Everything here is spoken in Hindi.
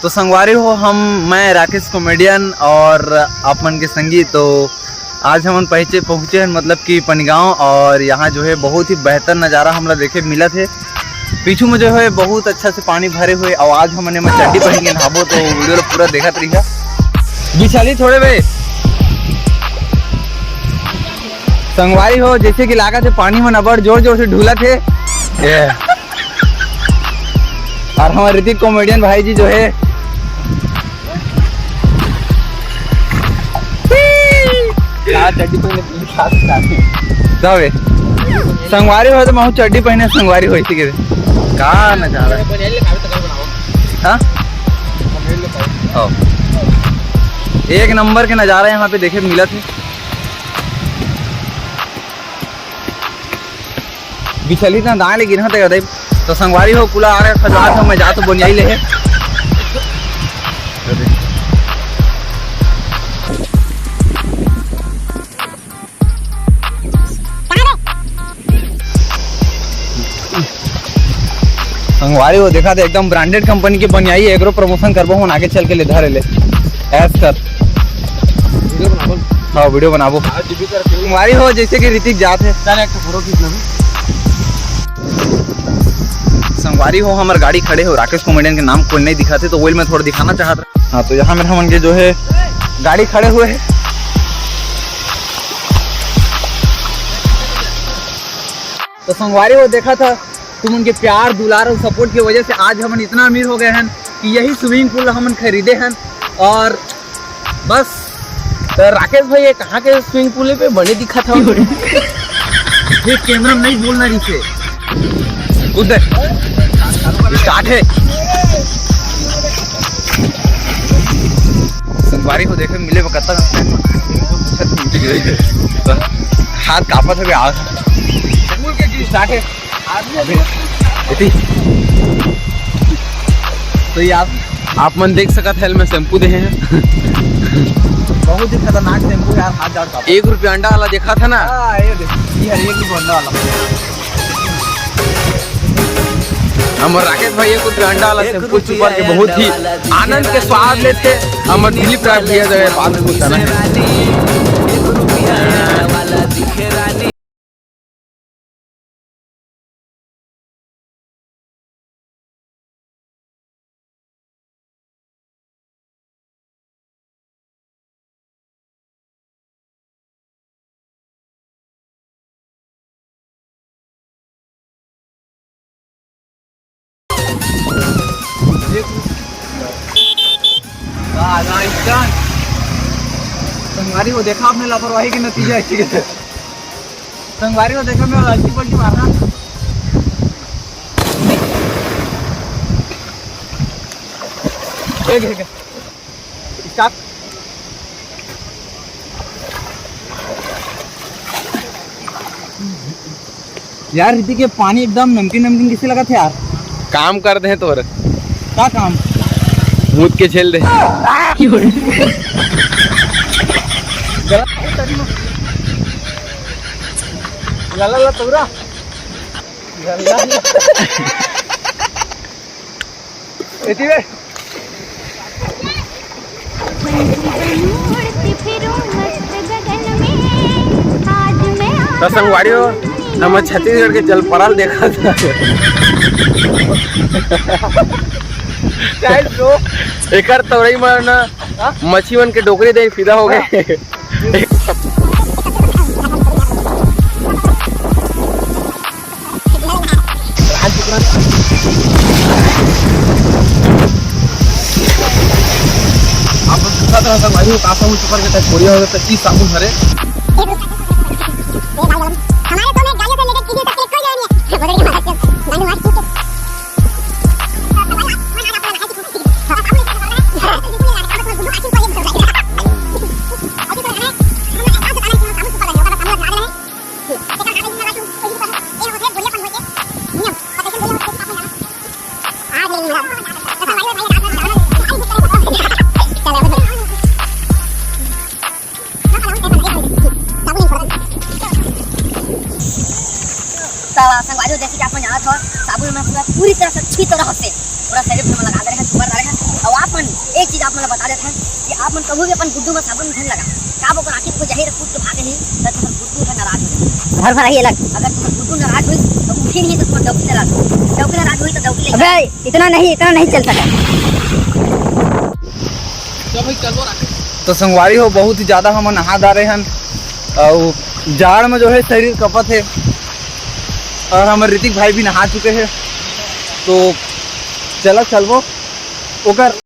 तो संगवारी हो मैं राकेश कॉमेडियन और आप मन के संगी। तो आज हम पहुँचे हैं मतलब कि पनगांव, और यहाँ जो है बहुत ही बेहतर नज़ारा हमरा देखे मिला थे। पीछू में जो है बहुत अच्छा से पानी भरे हुए, और आज हमने चड्डी पहन के नहाबो, तो वीडियो पूरा देखा तरीका बिछाली थोड़े बे संगवारी हो। जैसे कि लागत है पानी में नबड़ जोर जोर से ढूला थे। और हमारे ऋतिक कॉमेडियन भाई जी जो है चड्डी पहने संगवारी हो, तो मैं चड्डी पहने संगवारी हो इसी के का नजारा है। एक नंबर के नज़ारा यहाँ पे देखे मिला थे। बिछली ना दाएं लेकिन तो संगवारी हो कुला आ रहा खजवात हो, मैं जा तो बोनियाई ले है। संगवारी हो देखा था एकदम ब्रांडेड कंपनी के बनियाई एग्रो प्रमोशन करबो हूं, आगे चल के ले धरे ले ऐस कर हाँ वीडियो बनाबो। संगवारी हो जैसे कि ऋतिक जात है संगवारी हो हमारे गाड़ी खड़े हो, राकेश कॉमेडियन के नाम कोई नहीं दिखाते, तो वही मैं थोड़ा दिखाना चाहता। हाँ तो यहाँ मेरे मन के जो है गाड़ी खड़े हुए है। तो संगवारी हो देखा था तुम उनके प्यार दुलार और सपोर्ट की वजह से आज हम इतना अमीर हो गए हैं कि यही स्विमिंग पूल हम खरीदे हैं। और बस तो राकेश भाई ये कहाँ के स्विमिंग पूल पे बड़े दिखा था ये कैमरा में नहीं बोलना जिसे उधर स्टार्ट है। संगवारी को देखे मिले बकता हाथ कापा था आग स्टार्ट है। तो ये आप मन देख सकत है मैं शैम्पू दे हैं बहुत ही खतरनाक शैम्पू यार, हाथ जाड़ का 1 रुपया अंडा वाला देखा था ना। ये अंडा वाला हमारे राकेश भाई 1 रुपया अंडा वाला शैम्पू चुपा के बहुत ही आनंद के स्वाद लेते। हमारे दिलीप राय भैया जगह बात पूछता ना संगवारी को देखा आपने लापरवाही के नतीजा अच्छी के संगवारी को देखा मैं अल्टी पल्टी मारना स्टार्ट। यार रीति के पानी एकदम नमकीन नमकीन किसे लगा था यार। काम कर दे तो क्या काम भूत के झेल दे ला तोरा तो संगवारी हो हम छत्तीसगढ़ के जल पड़ाल देखा था एक तोरई में ना मच्छी मन के डोकरी दे फिदा हो गए। आप संगवारी हो काफा मुझ पर के थोड़ी हो गए तो 30 साबुन भरे संगवारी जैसे कि आप जानते हो साबुन में पूरा पूरी तरह से अच्छी तरह से पूरा शरीर में लगा दे रहे हैं, सुपर डाले हैं। और आप मन बता देते हैं कि आप मन कभी भी अपन गुड्डू में साबुन नहीं लगा का वो आखिर को जही कूद के भागे ही तो तुम गुड्डू का नाराज हो घर भर ही अलग अगर तुम गुड्डू नाराज हुई तो उठी नहीं तो तुम डौकी नाराज हुई तो डौकी अबे इतना नहीं चल सका। तो संगवारी हो बहुत ही ज़्यादा हम नहा दा रहे हैं और जाड़ में जो है शरीर कपत है और हमारे ऋतिक भाई भी नहा चुके हैं तो चलो चलबो ओकर